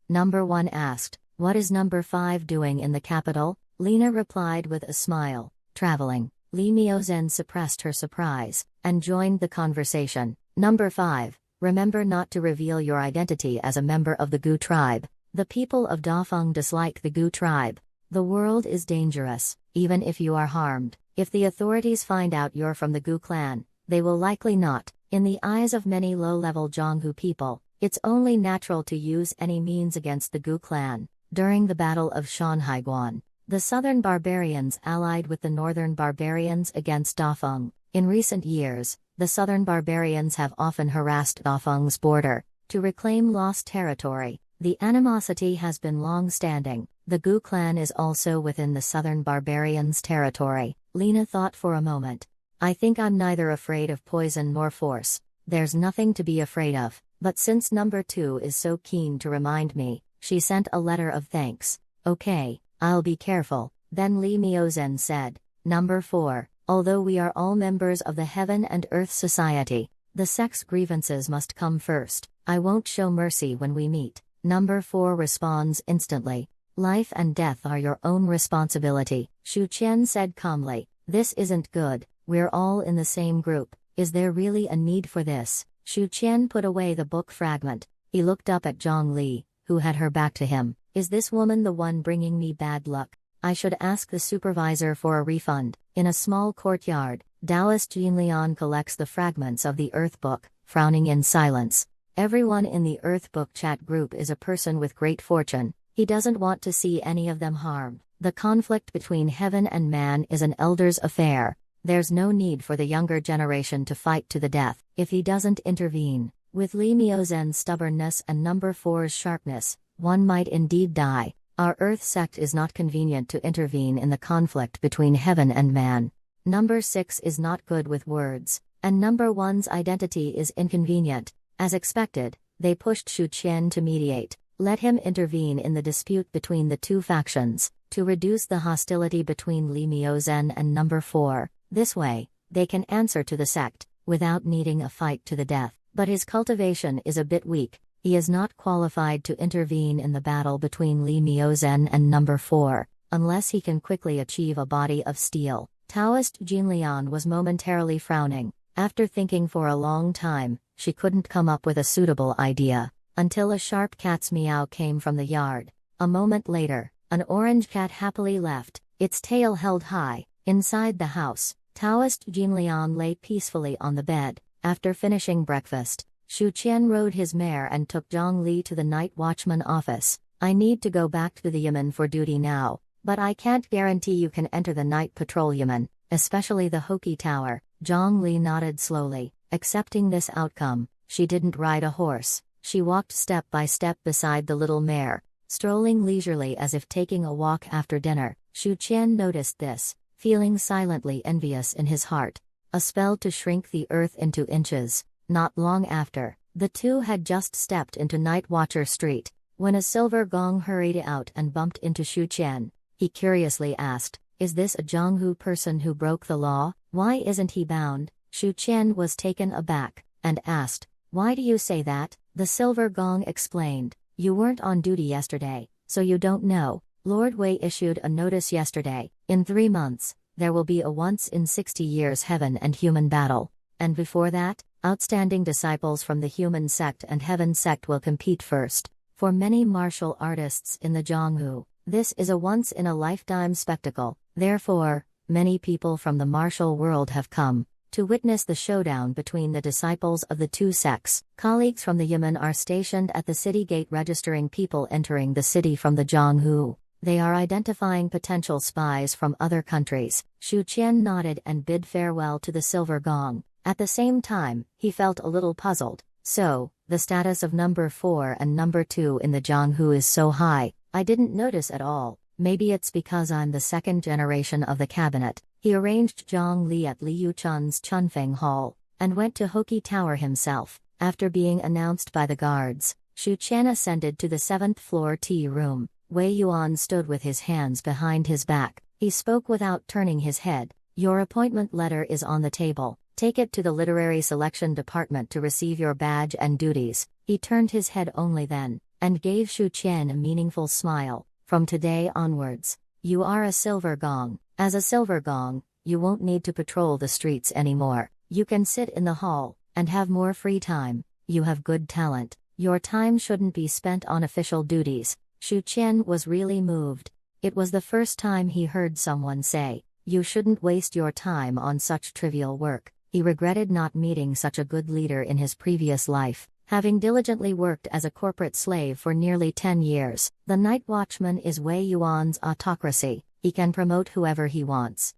Number 1 asked, "What is number 5 doing in the capital?" Lena replied with a smile, "Traveling." Li Miozhen suppressed her surprise and joined the conversation. Number 5, remember not to reveal your identity as a member of the Gu tribe. The people of Dafeng dislike the Gu tribe. The world is dangerous, even if you are harmed. If the authorities find out you're from the Gu clan, they will likely not. In the eyes of many low-level Zhonghu people, it's only natural to use any means against the Gu clan. During the Battle of Shanhaiguan, the southern barbarians allied with the northern barbarians against Dafeng. In recent years, the southern barbarians have often harassed Dafeng's border to reclaim lost territory. The animosity has been long-standing. The Gu clan is also within the southern barbarians' territory. Lena thought for a moment. I think I'm neither afraid of poison nor force. There's nothing to be afraid of. But since number 2 is so keen to remind me, she sent a letter of thanks. Okay, I'll be careful. Then Li Miozhen said, Number 4, although we are all members of the Heaven and Earth Society, the sex grievances must come first. I won't show mercy when we meet. Number 4 responds instantly. Life and death are your own responsibility, Shu Qian said calmly. This isn't good, we're all in the same group. Is there really a need for this? Shu Qian put away the book fragment. He looked up at Zhang Li, who had her back to him. Is this woman the one bringing me bad luck? I should ask the supervisor for a refund. In a small courtyard, Taoist Jinlian collects the fragments of the Earth Book, frowning in silence. Everyone in the Earth Book chat group is a person with great fortune. He doesn't want to see any of them harmed. The conflict between heaven and man is an elder's affair. There's no need for the younger generation to fight to the death if he doesn't intervene. With Li Miozhen's stubbornness and number 4's sharpness, one might indeed die. Our Earth sect is not convenient to intervene in the conflict between heaven and man. Number 6 is not good with words, and number 1's identity is inconvenient. As expected, they pushed Shu Qian to mediate. Let him intervene in the dispute between the two factions, to reduce the hostility between Li Miozhen and number 4. This way, they can answer to the sect, without needing a fight to the death. But his cultivation is a bit weak. He is not qualified to intervene in the battle between Li Miozhen and number 4, unless he can quickly achieve a body of steel. Taoist Jinlian was momentarily frowning. After thinking for a long time, she couldn't come up with a suitable idea, until a sharp cat's meow came from the yard. A moment later, an orange cat happily left, its tail held high. Inside the house, Taoist Jinlian lay peacefully on the bed. After finishing breakfast, Shu Qian rode his mare and took Zhang Li to the night watchman office. I need to go back to the Yamen for duty now, but I can't guarantee you can enter the night patrol Yamen, especially the Hoki Tower. Zhang Li nodded slowly, accepting this outcome. She didn't ride a horse. She walked step by step beside the little mare, strolling leisurely as if taking a walk after dinner. Shu Qian noticed this, feeling silently envious in his heart. A spell to shrink the earth into inches. Not long after, the two had just stepped into Night Watcher Street, when a silver gong hurried out and bumped into Shu Qian. He curiously asked, "Is this a Zhonghu person who broke the law? Why isn't he bound?" Shu Qian was taken aback, and asked, "Why do you say that?" The silver gong explained, "You weren't on duty yesterday, so you don't know. Lord Wei issued a notice yesterday. In 3 months, there will be a once-in-60 years heaven and human battle. And before that, outstanding disciples from the human sect and heaven sect will compete first. For many martial artists in the Zhonghu, this is a once-in-a-lifetime spectacle. Therefore, many people from the martial world have come to witness the showdown between the disciples of the two sects. Colleagues from the Yamen are stationed at the city gate registering people entering the city from the Zhonghu. They are identifying potential spies from other countries." Shu Qian nodded and bid farewell to the silver gong. At the same time, he felt a little puzzled. So, the status of number 4 and number 2 in the Zhonghu is so high, I didn't notice at all. Maybe it's because I'm the second generation of the cabinet. He arranged Zhang Li at Liu Chun's Chunfeng Hall, and went to Hoki Tower himself. After being announced by the guards, Shu Qian ascended to the 7th floor tea room. Wei Yuan stood with his hands behind his back. He spoke without turning his head. "Your appointment letter is on the table. Take it to the literary selection department to receive your badge and duties." He turned his head only then, and gave Shu Qian a meaningful smile. From today onwards, you are a silver gong. As a silver gong, you won't need to patrol the streets anymore. You can sit in the hall and have more free time. You have good talent. Your time shouldn't be spent on official duties. Shu Qian was really moved. It was the first time he heard someone say, "You shouldn't waste your time on such trivial work." He regretted not meeting such a good leader in his previous life. Having diligently worked as a corporate slave for nearly 10 years, the night watchman is Wei Yuan's autocracy. He can promote whoever he wants.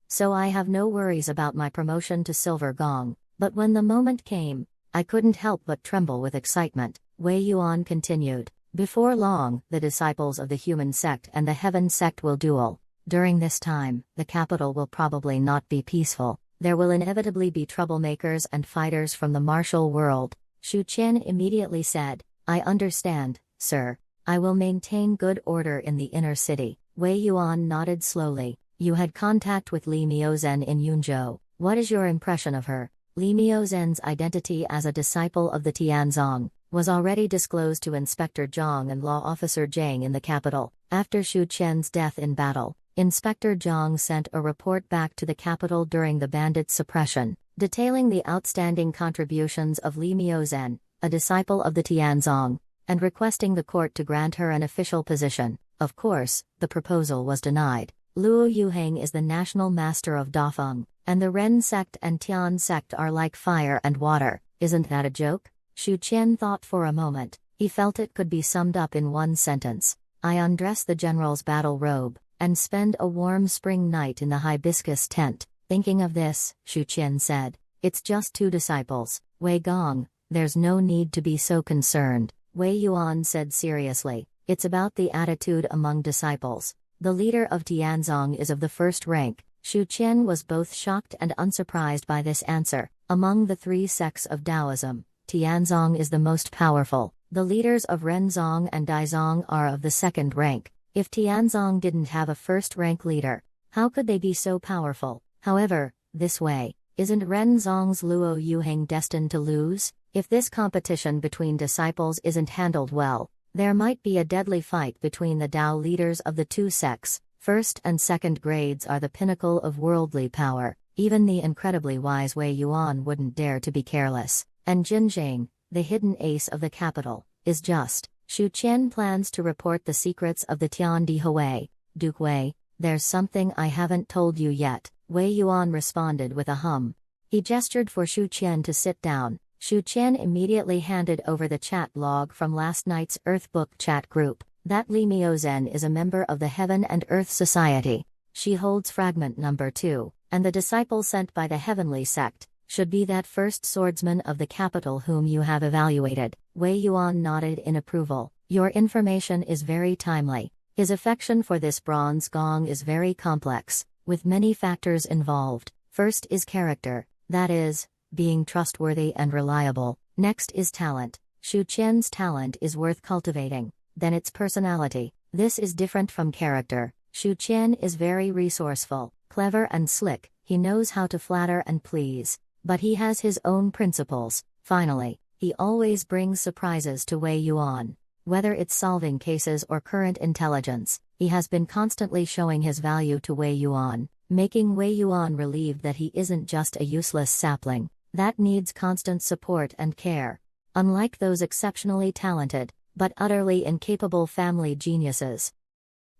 So I have no worries about my promotion to Silver Gong, but when the moment came, I couldn't help but tremble with excitement. Wei Yuan continued. Before long, the disciples of the human sect and the heaven sect will duel. During this time, the capital will probably not be peaceful. There will inevitably be troublemakers and fighters from the martial world. Shu Qian immediately said, "I understand, sir. I will maintain good order in the inner city." Wei Yuan nodded slowly. You had contact with Li Miozhen in Yunzhou. What is your impression of her? Li Miozhen's identity as a disciple of the Tianzong was already disclosed to Inspector Zhang and Law Officer Zhang in the capital. After Shu Qian's death in battle, Inspector Zhang sent a report back to the capital during the bandit suppression, detailing the outstanding contributions of Li Miozhen, a disciple of the Tianzong, and requesting the court to grant her an official position. Of course, the proposal was denied. Luo Yuheng is the national master of Dafeng, and the Ren sect and Tian sect are like fire and water. Isn't that a joke? Shu Qian thought for a moment. He felt it could be summed up in one sentence. I undress the general's battle robe, and spend a warm spring night in the hibiscus tent. Thinking of this, Shu Qian said, "It's just 2 disciples. Wei Gong, there's no need to be so concerned." Wei Yuan said seriously, "It's about the attitude among disciples. The leader of Tianzong is of the first rank." Shu Qian was both shocked and unsurprised by this answer. Among the 3 sects of Taoism, Tianzong is the most powerful. The leaders of Renzong and Daizong are of the second rank. If Tianzong didn't have a first-rank leader, how could they be so powerful? However, this way, isn't Renzong's Luo Yuheng destined to lose? If this competition between disciples isn't handled well, there might be a deadly fight between the Dao leaders of the 2 sects. First and second grades are the pinnacle of worldly power. Even the incredibly wise Wei Yuan wouldn't dare to be careless. And Jinjiang, the hidden ace of the capital, is just. Shu Qian plans to report the secrets of the Tian Di Hui. Duke Wei, there's something I haven't told you yet. Wei Yuan responded with a hum. He gestured for Shu Qian to sit down. Shu Qian immediately handed over the chat log from last night's Earthbook chat group. That Li Miozhen is a member of the Heaven and Earth Society. She holds fragment number 2, and the disciple sent by the Heavenly Sect should be that first swordsman of the capital whom you have evaluated. Wei Yuan nodded in approval. Your information is very timely. His affection for this bronze gong is very complex, with many factors involved. First is character, that is, being trustworthy and reliable. Next is talent. Shu Qian's talent is worth cultivating. Then it's personality. This is different from character. Shu Qian is very resourceful, clever and slick. He knows how to flatter and please. But he has his own principles. Finally, he always brings surprises to Wei Yuan. Whether it's solving cases or current intelligence, he has been constantly showing his value to Wei Yuan, making Wei Yuan relieved that he isn't just a useless sapling that needs constant support and care. Unlike those exceptionally talented, but utterly incapable family geniuses.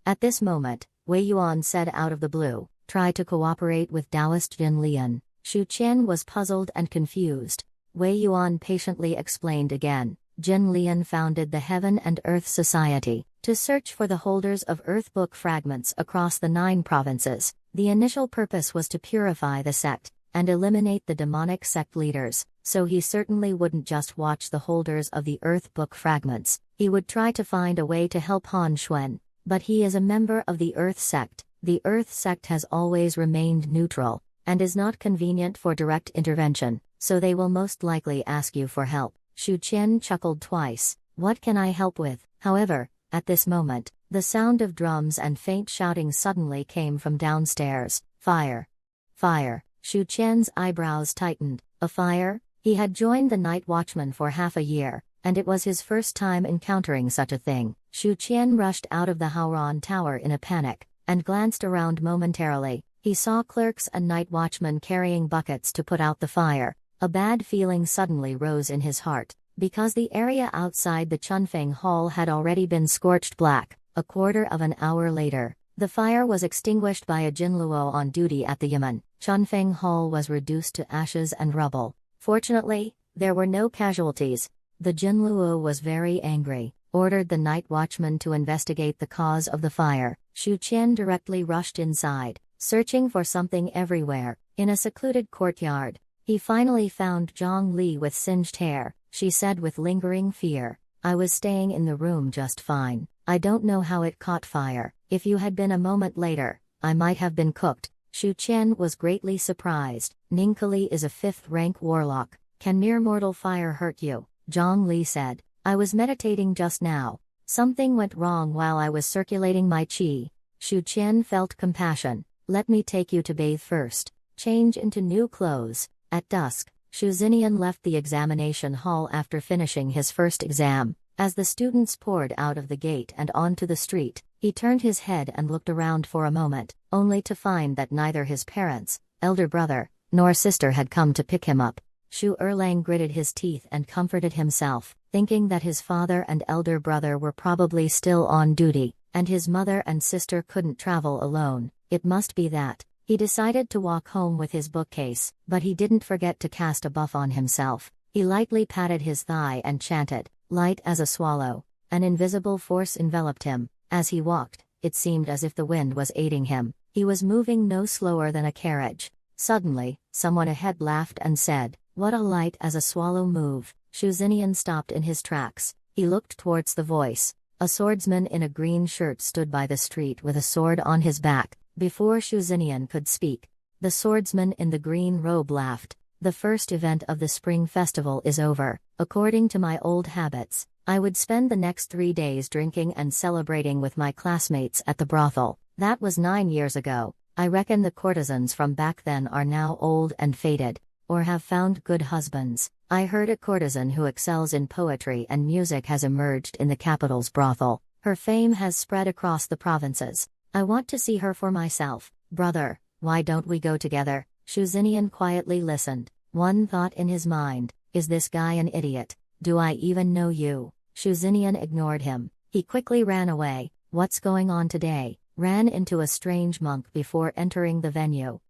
At this moment, Wei Yuan said out of the blue, "Try to cooperate with Taoist Jin Lian." Shu Qian was puzzled and confused. Wei Yuan patiently explained again. Jin Lian founded the Heaven and Earth Society to search for the holders of Earthbook fragments across the 9 provinces. The initial purpose was to purify the sect and eliminate the demonic sect leaders, so he certainly wouldn't just watch the holders of the Earthbook fragments. He would try to find a way to help Han Xuan. But he is a member of the Earth sect. The Earth sect has always remained neutral and is not convenient for direct intervention, so they will most likely ask you for help. Shu Qian chuckled twice. What can I help with? However, at this moment, the sound of drums and faint shouting suddenly came from downstairs. Fire! Fire! Shu Qian's eyebrows tightened. A fire? He had joined the night watchman for half a year, and it was his first time encountering such a thing. Shu Qian rushed out of the Haoran Tower in a panic, and glanced around momentarily. He saw clerks and night watchmen carrying buckets to put out the fire. A bad feeling suddenly rose in his heart, because the area outside the Chunfeng Hall had already been scorched black. A quarter of an hour later, the fire was extinguished by a Jinluo on duty at the Yamen. Chunfeng Hall was reduced to ashes and rubble. Fortunately, there were no casualties. The Jinluo was very angry, ordered the night watchman to investigate the cause of the fire. Shu Qian directly rushed inside, searching for something everywhere. In a secluded courtyard, he finally found Zhang Li with singed hair. She said with lingering fear, "I was staying in the room just fine. I don't know how it caught fire. If you had been a moment later, I might have been cooked." Shu Qian was greatly surprised. "Ninkali is a 5th-rank warlock. Can mere mortal fire hurt you?" Zhang Li said. "I was meditating just now. Something went wrong while I was circulating my qi." Shu Qian felt compassion. "Let me take you to bathe first. Change into new clothes." At dusk, Shu Xinian left the examination hall after finishing his first exam. As the students poured out of the gate and onto the street, he turned his head and looked around for a moment, only to find that neither his parents, elder brother, nor sister had come to pick him up. Shu Erlang gritted his teeth and comforted himself, thinking that his father and elder brother were probably still on duty, and his mother and sister couldn't travel alone. It must be that. He decided to walk home with his bookcase, but he didn't forget to cast a buff on himself. He lightly patted his thigh and chanted, "Light as a swallow." An invisible force enveloped him. As he walked, it seemed as if the wind was aiding him. He was moving no slower than a carriage. Suddenly, someone ahead laughed and said, "What a light as a swallow move." Shu Xinian stopped in his tracks. He looked towards the voice. A swordsman in a green shirt stood by the street with a sword on his back. Before Shu Xinian could speak, the swordsman in the green robe laughed. "The first event of the spring festival is over. According to my old habits, I would spend the next 3 days drinking and celebrating with my classmates at the brothel. That was 9 years ago. I reckon the courtesans from back then are now old and faded, or have found good husbands. I heard a courtesan who excels in poetry and music has emerged in the capital's brothel. Her fame has spread across the provinces. I want to see her for myself. Brother, why don't we go together?" Shu Xinian quietly listened. One thought in his mind, "Is this guy an idiot? Do I even know you?" Shu Xinian ignored him. He quickly ran away. "What's going on today?" Ran into a strange monk before entering the venue.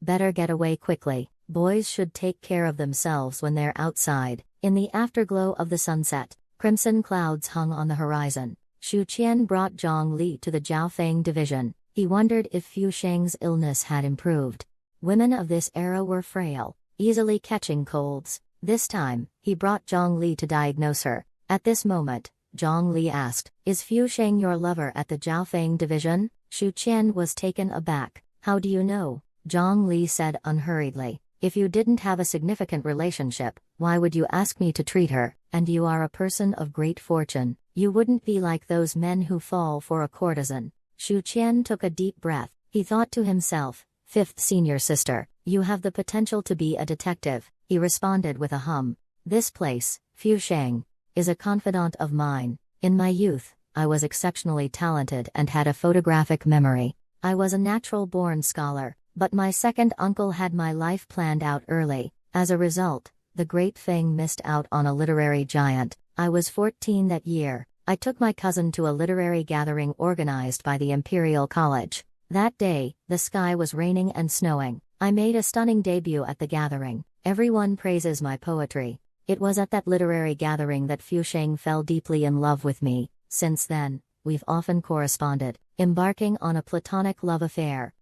"Better get away quickly. Boys should take care of themselves when they're outside." In the afterglow of the sunset, crimson clouds hung on the horizon. Shu Qian brought Zhang Li to the Jiaofeng division. He wondered if Fu Sheng's illness had improved. Women of this era were frail, easily catching colds. This time, he brought Zhang Li to diagnose her. At this moment, Zhang Li asked, "Is Fu Sheng your lover at the Jiaofeng division?" Shu Qian was taken aback. "How do you know?" Zhang Li said unhurriedly. "If you didn't have a significant relationship, why would you ask me to treat her? And you are a person of great fortune. You wouldn't be like those men who fall for a courtesan." Shu Qian took a deep breath. He thought to himself, "Fifth senior sister, you have the potential to be a detective." He responded with a hum. "This place, Fu Sheng, is a confidant of mine. In my youth, I was exceptionally talented and had a photographic memory. I was a natural-born scholar, but my second uncle had my life planned out early. As a result, the great Feng missed out on a literary giant. I was 14 that year. I took my cousin to a literary gathering organized by the Imperial College. That day, the sky was raining and snowing. I made a stunning debut at the gathering. Everyone praises my poetry. It was at that literary gathering that Fu Sheng fell deeply in love with me. Since then, we've often corresponded, embarking on a platonic love affair."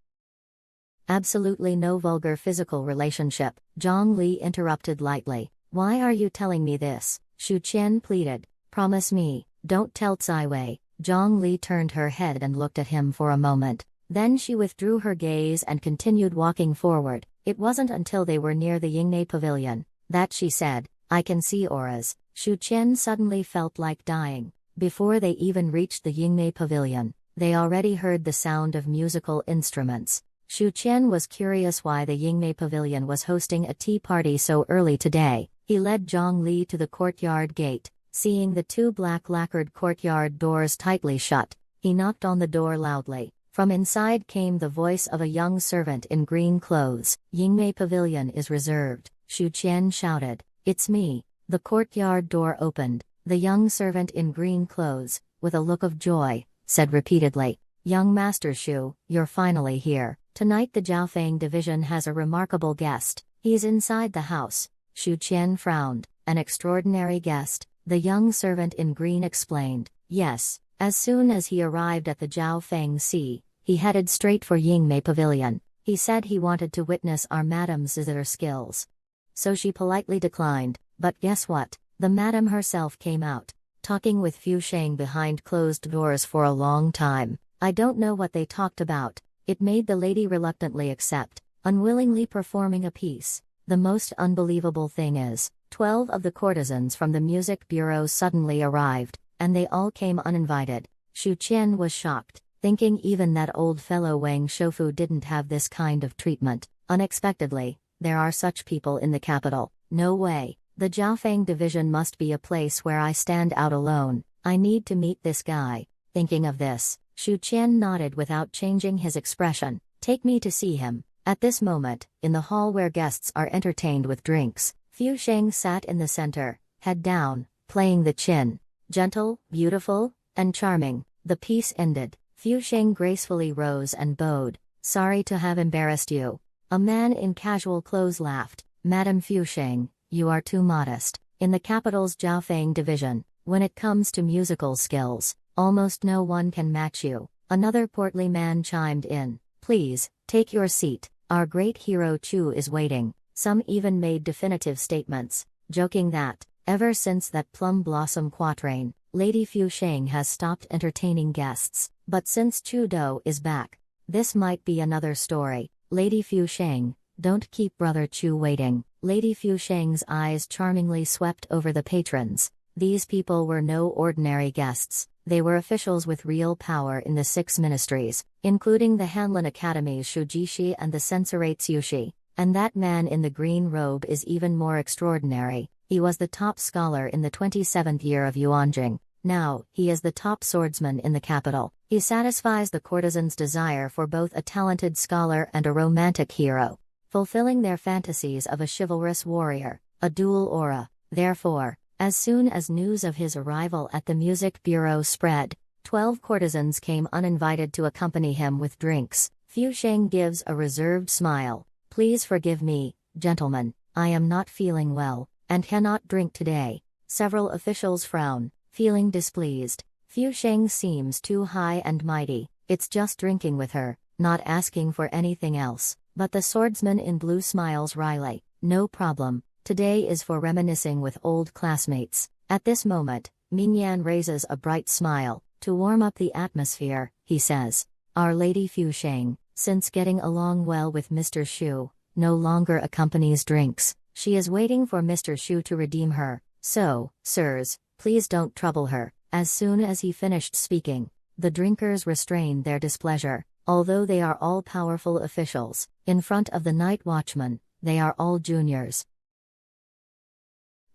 "Absolutely no vulgar physical relationship," Zhang Li interrupted lightly. "Why are you telling me this?" Shu Qian pleaded. "Promise me, don't tell Tsai Wei." Zhang Li turned her head and looked at him for a moment. Then she withdrew her gaze and continued walking forward. It wasn't until they were near the Yingmei Pavilion that she said, "I can see auras." Shu Qian suddenly felt like dying. Before they even reached the Yingmei Pavilion, they already heard the sound of musical instruments. Shu Qian was curious why the Yingmei Pavilion was hosting a tea party so early today. He led Zhang Li to the courtyard gate. Seeing the two black lacquered courtyard doors tightly shut, he knocked on the door loudly. From inside came the voice of a young servant in green clothes. Yingmei Pavilion is reserved, Shu Qian shouted. It's me. The courtyard door opened. The young servant in green clothes, with a look of joy, said repeatedly, "Young Master Shu, you're finally here. Tonight the Dafeng division has a remarkable guest. He's inside the house." Shu Qian frowned. An extraordinary guest, the young servant in green explained. Yes, as soon as he arrived at the Dafeng Sea, he headed straight for Yingmei Pavilion. He said he wanted to witness our madam's zither skills. So she politely declined, but guess what? The madam herself came out, talking with Fu Sheng behind closed doors for a long time. I don't know what they talked about. It made the lady reluctantly accept, unwillingly performing a piece. The most unbelievable thing is, 12 of the courtesans from the music bureau suddenly arrived, and they all came uninvited. Shu Qian was shocked, thinking even that old fellow Wang Shoufu didn't have this kind of treatment. Unexpectedly, there are such people in the capital. No way. The Jiaofeng division must be a place where I stand out alone. I need to meet this guy. Thinking of this, Shu Qian nodded without changing his expression. Take me to see him. At this moment, in the hall where guests are entertained with drinks, Fu Sheng sat in the center, head down, playing the qin. Gentle, beautiful, and charming. The piece ended. Fu Sheng gracefully rose and bowed. Sorry to have embarrassed you. A man in casual clothes laughed. Madam Fu Sheng, you are too modest. In the capital's Jiaofeng division, when it comes to musical skills, almost no one can match you. Another portly man chimed in. Please, take your seat. Our great hero Chu is waiting. Some even made definitive statements, joking that, ever since that Plum Blossom quatrain, Lady Fu Sheng has stopped entertaining guests. But since Chu Do is back, this might be another story. Lady Fu Sheng, don't keep Brother Chu waiting. Lady Fu Sheng's eyes charmingly swept over the patrons. These people were no ordinary guests. They were officials with real power in the 6 ministries, including the Hanlin Academy's Shujishi and the Censorate's Yushi. And that man in the green robe is even more extraordinary. He was the top scholar in the 27th year of Yuanjing. Now, he is the top swordsman in the capital. He satisfies the courtesan's desire for both a talented scholar and a romantic hero, fulfilling their fantasies of a chivalrous warrior, a dual aura. Therefore, as soon as news of his arrival at the music bureau spread, 12 courtesans came uninvited to accompany him with drinks. Fu Sheng gives a reserved smile. Please forgive me, gentlemen, I am not feeling well, and cannot drink today. Several officials frown, feeling displeased. Fu Sheng seems too high and mighty. It's just drinking with her, not asking for anything else. But the swordsman in blue smiles wryly. No problem. Today is for reminiscing with old classmates. At this moment, Mingyan raises a bright smile. To warm up the atmosphere, he says, Our Lady Fu Sheng, since getting along well with Mr. Shu, no longer accompanies drinks. She is waiting for Mr. Shu to redeem her. So, sirs, please don't trouble her. As soon as he finished speaking, the drinkers restrained their displeasure. Although they are all powerful officials, in front of the night watchman, they are all juniors.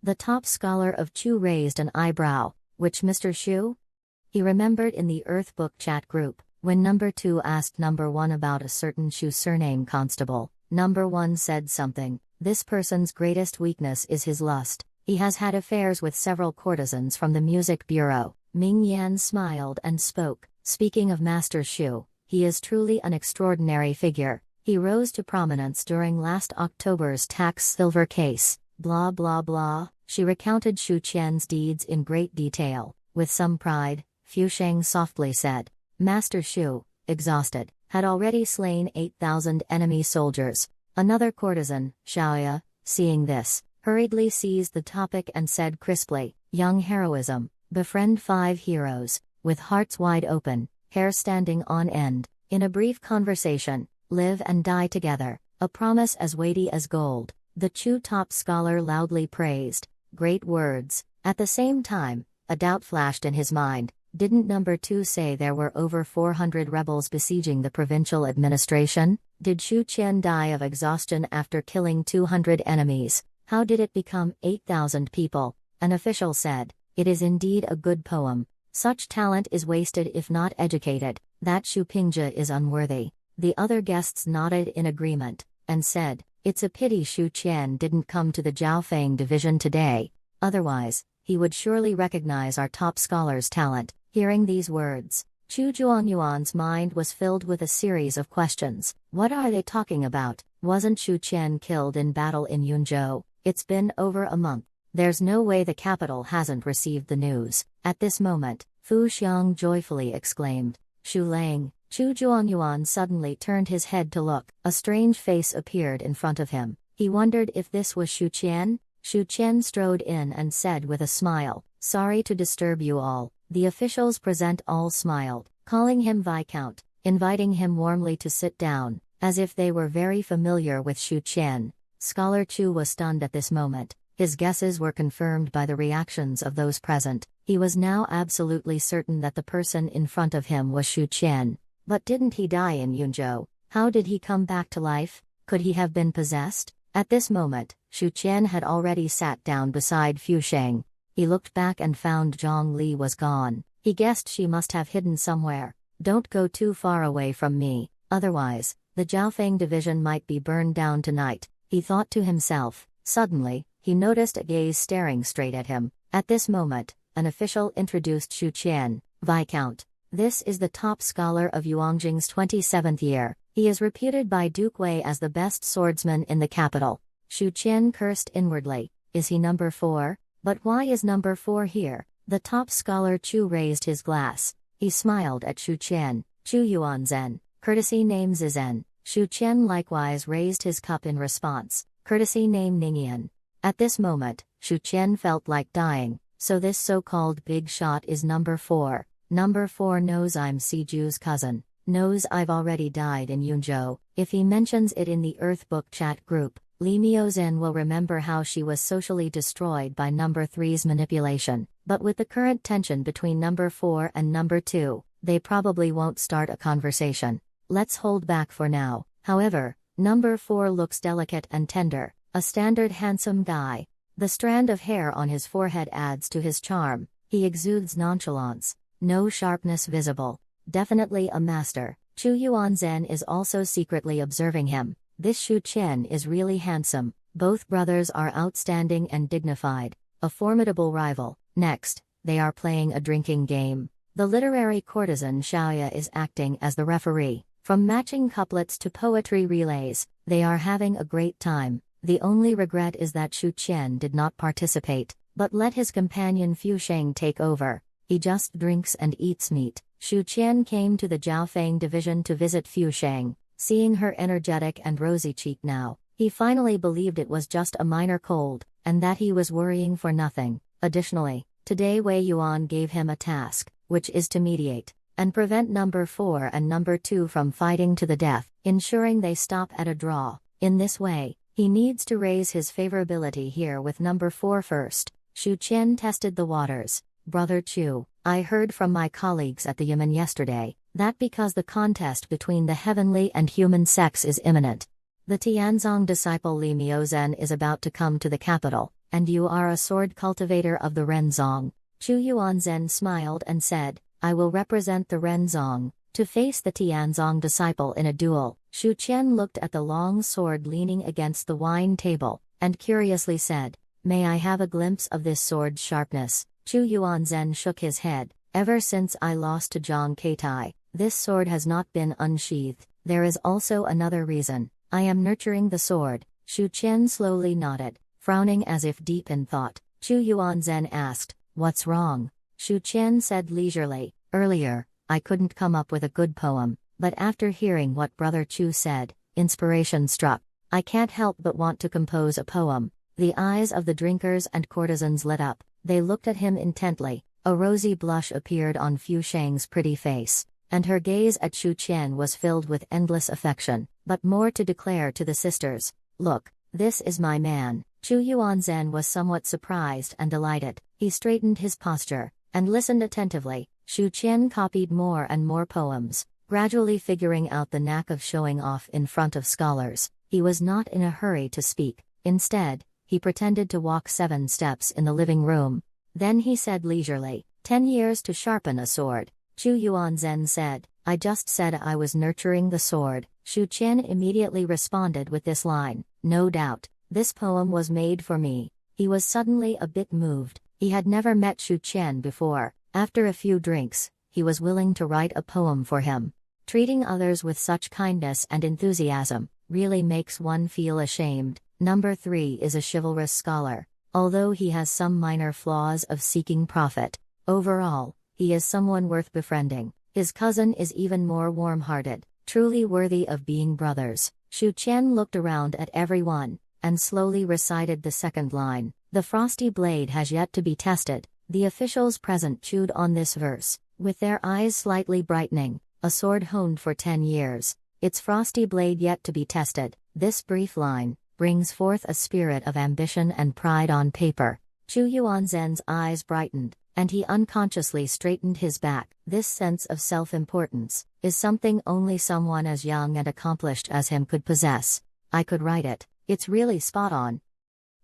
The top scholar of Chu raised an eyebrow. Which Mr. Shu? He remembered in the Earthbook chat group, when number 2 asked number 1 about a certain Shu surname constable, number 1 said something. This person's greatest weakness is his lust. He has had affairs with several courtesans from the music bureau. Ming Yan smiled and spoke. Speaking of Master Shu, he is truly an extraordinary figure. He rose to prominence during last October's tax silver case. Blah blah blah. She recounted Shu Qian's deeds in great detail. With some pride, Fu Sheng softly said. Master Shu, exhausted, had already slain 8,000 enemy soldiers. Another courtesan, Xiaoya, seeing this, hurriedly seized the topic and said crisply, Young heroism, befriend 5 heroes, with hearts wide open, hair standing on end, in a brief conversation, live and die together, a promise as weighty as gold. The Chu top scholar loudly praised. Great words. At the same time, a doubt flashed in his mind. Didn't number 2 say there were over 400 rebels besieging the provincial administration? Did Shu Qian die of exhaustion after killing 200 enemies? How did it become 8,000 people? An official said, "It is indeed a good poem. Such talent is wasted if not educated. That Shupingja is unworthy." The other guests nodded in agreement, and said, "It's a pity Shu Qian didn't come to the Jiaofeng division today. Otherwise, he would surely recognize our top scholar's talent." Hearing these words, Chu Juanyuan's mind was filled with a series of questions. What are they talking about? Wasn't Shu Qian killed in battle in Yunzhou? It's been over a month. There's no way the capital hasn't received the news. At this moment, Fu Xiang joyfully exclaimed, "Shu Lang." Chu Juanyuan suddenly turned his head to look. A strange face appeared in front of him. He wondered if this was Shu Qian. Shu Qian strode in and said with a smile, "Sorry to disturb you all." The officials present all smiled, calling him Viscount, inviting him warmly to sit down, as if they were very familiar with Shu Qian. Scholar Chu was stunned at this moment. His guesses were confirmed by the reactions of those present. He was now absolutely certain that the person in front of him was Shu Qian. But didn't he die in Yunzhou? How did he come back to life? Could he have been possessed? At this moment, Shu Qian had already sat down beside Fu Sheng. He looked back and found Zhang Li was gone. He guessed she must have hidden somewhere. "Don't go too far away from me, otherwise, the Jiaofeng division might be burned down tonight," he thought to himself. Suddenly, he noticed a gaze staring straight at him. At this moment, an official introduced Shu Qian, "Viscount. This is the top scholar of Yuanjing's 27th year. He is reputed by Duke Wei as the best swordsman in the capital." Shu Qian cursed inwardly. Is he number 4? But why is number 4 here? The top scholar Chu raised his glass. He smiled at Shu Qian. "Chu Yuanzhen, courtesy name Zizhen." Shu Qian likewise raised his cup in response. "Courtesy name Ningyan." At this moment, Shu Qian felt like dying. So this so-called big shot is number 4. Number 4 knows I'm Siju's cousin. Knows I've already died in Yunzhou. If he mentions it in the Earthbook chat group, Li Miozhen will remember how she was socially destroyed by number 3's manipulation. But with the current tension between number 4 and number 2, they probably won't start a conversation. Let's hold back for now. However, number 4 looks delicate and tender, a standard handsome guy. The strand of hair on his forehead adds to his charm. He exudes nonchalance. No sharpness visible. Definitely a master. Chu Yuanzhen is also secretly observing him. This Shu Qian is really handsome. Both brothers are outstanding and dignified. A formidable rival. Next, they are playing a drinking game. The literary courtesan Xiaoya is acting as the referee. From matching couplets to poetry relays, they are having a great time. The only regret is that Shu Qian did not participate, but let his companion Fu Sheng take over. He just drinks and eats meat. Shu Qian came to the Jiaofeng division to visit Fu Sheng. Seeing her energetic and rosy-cheeked now, he finally believed it was just a minor cold, and that he was worrying for nothing. Additionally, today Wei Yuan gave him a task, which is to mediate and prevent number 4 and number 2 from fighting to the death, ensuring they stop at a draw. In this way, he needs to raise his favorability here with number 4 first. Shu Qian tested the waters. "Brother Chu, I heard from my colleagues at the Yamen yesterday, that because the contest between the heavenly and human sex is imminent, the Tianzong disciple Li Miozhen is about to come to the capital, and you are a sword cultivator of the Renzong." Chu Yuanzhen smiled and said, "I will represent the Renzong, to face the Tianzong disciple in a duel." Shu Qian looked at the long sword leaning against the wine table, and curiously said, "May I have a glimpse of this sword's sharpness?" Chu Yuanzhen shook his head. "Ever since I lost to Zhang Keitai, this sword has not been unsheathed. There is also another reason. I am nurturing the sword." Shu Qian slowly nodded, frowning as if deep in thought. Chu Yuanzhen asked, "What's wrong?" Shu Qian said leisurely, "Earlier, I couldn't come up with a good poem, but after hearing what Brother Chu said, inspiration struck. I can't help but want to compose a poem." The eyes of the drinkers and courtesans lit up. They looked at him intently. A rosy blush appeared on Fu Sheng's pretty face, and her gaze at Shu Qian was filled with endless affection, but more to declare to the sisters. "Look, this is my man." Chu Yuanzhen was somewhat surprised and delighted. He straightened his posture, and listened attentively. Shu Qian copied more and more poems, gradually figuring out the knack of showing off in front of scholars. He was not in a hurry to speak. Instead, He pretended to walk 7 steps in the living room. Then he said leisurely, 10 years to sharpen a sword. Chu Yuanzhen said, I just said I was nurturing the sword. Shu Qian immediately responded with this line, no doubt, this poem was made for me. He was suddenly a bit moved. He had never met Shu Qian before. After a few drinks, he was willing to write a poem for him. Treating others with such kindness and enthusiasm really makes one feel ashamed. Number 3 is a chivalrous scholar. Although he has some minor flaws of seeking profit, overall, he is someone worth befriending. His cousin is even more warm-hearted, truly worthy of being brothers. Shu Qian looked around at everyone, and slowly recited the second line. The frosty blade has yet to be tested. The officials present chewed on this verse, with their eyes slightly brightening. A sword honed for 10 years, its frosty blade yet to be tested. This brief line brings forth a spirit of ambition and pride on paper. Chu Yuanzhen's eyes brightened, and he unconsciously straightened his back. This sense of self-importance is something only someone as young and accomplished as him could possess. I could write it. It's really spot on.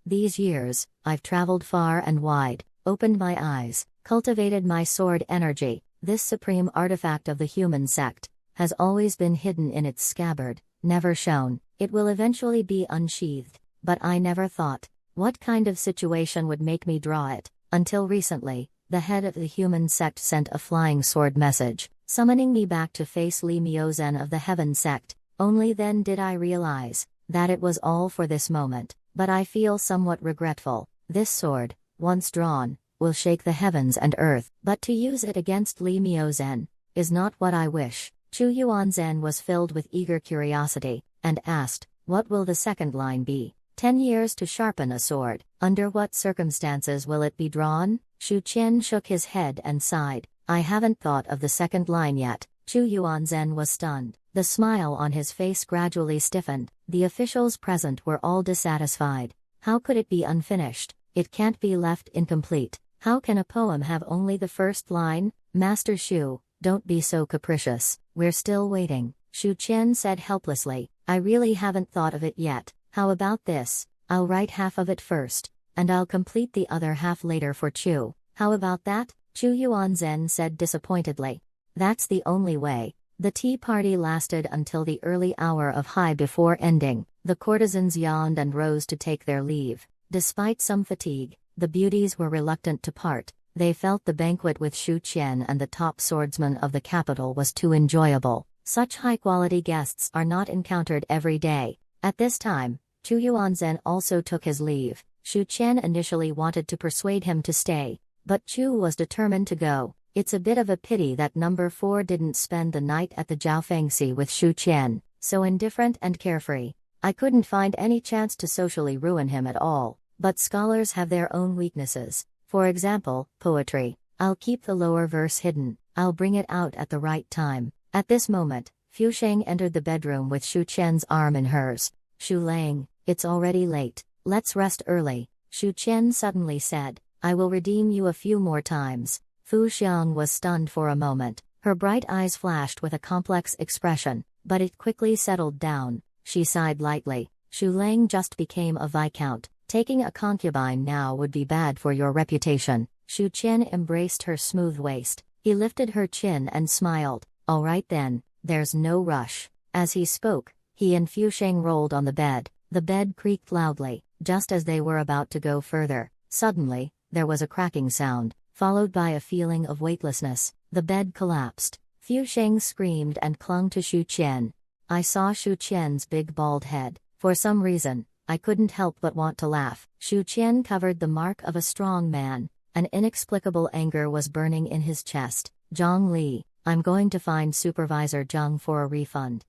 These years, I've traveled far and wide, opened my eyes, cultivated my sword energy. This supreme artifact of the human sect has always been hidden in its scabbard, never shown. It will eventually be unsheathed, but I never thought what kind of situation would make me draw it. Until recently, the head of the human sect sent a flying sword message, summoning me back to face Li Miozhen of the Heaven sect. Only then did I realize that it was all for this moment, but I feel somewhat regretful. This sword, once drawn, will shake the heavens and earth, but to use it against Li Miozhen is not what I wish. Chu Yuanzhen was filled with eager curiosity, and asked, what will the second line be? 10 years to sharpen a sword. Under what circumstances will it be drawn? Shu Qian shook his head and sighed. I haven't thought of the second line yet. Chu Yuanzhen was stunned. The smile on his face gradually stiffened. The officials present were all dissatisfied. How could it be unfinished? It can't be left incomplete. How can a poem have only the first line? Master Shu, don't be so capricious. We're still waiting. Shu Qian said helplessly. I really haven't thought of it yet. How about this? I'll write half of it first, and I'll complete the other half later for Chu. How about that? Chu Yuanzhen said disappointedly. That's the only way. The tea party lasted until the early hour of high before ending. The courtesans yawned and rose to take their leave. Despite some fatigue, the beauties were reluctant to part. They felt the banquet with Shu Qian and the top swordsman of the capital was too enjoyable. Such high-quality guests are not encountered every day. At this time, Chu Yuanzhen also took his leave. Shu Qian initially wanted to persuade him to stay, but Chu was determined to go. It's a bit of a pity that number 4 didn't spend the night at the Jiaofengxi with Shu Qian, so indifferent and carefree. I couldn't find any chance to socially ruin him at all, but scholars have their own weaknesses. For example, poetry. I'll keep the lower verse hidden. I'll bring it out at the right time. At this moment, Fu Sheng entered the bedroom with Shu Qian's arm in hers. Shu Lang, it's already late. Let's rest early. Shu Qian suddenly said, I will redeem you a few more times. Fu Xiang was stunned for a moment. Her bright eyes flashed with a complex expression, but it quickly settled down. She sighed lightly. Shu Lang just became a viscount. Taking a concubine now would be bad for your reputation. Shu Qian embraced her smooth waist. He lifted her chin and smiled. All right then, there's no rush. As he spoke, he and Fu Sheng rolled on the bed. The bed creaked loudly. Just as they were about to go further, suddenly, there was a cracking sound, followed by a feeling of weightlessness. The bed collapsed. Fu Sheng screamed and clung to Shu Qian. I saw Shu Qian's big bald head. For some reason, I couldn't help but want to laugh. Shu Qian covered the mark of a strong man. An inexplicable anger was burning in his chest. Zhang Li, I'm going to find Supervisor Zhang for a refund.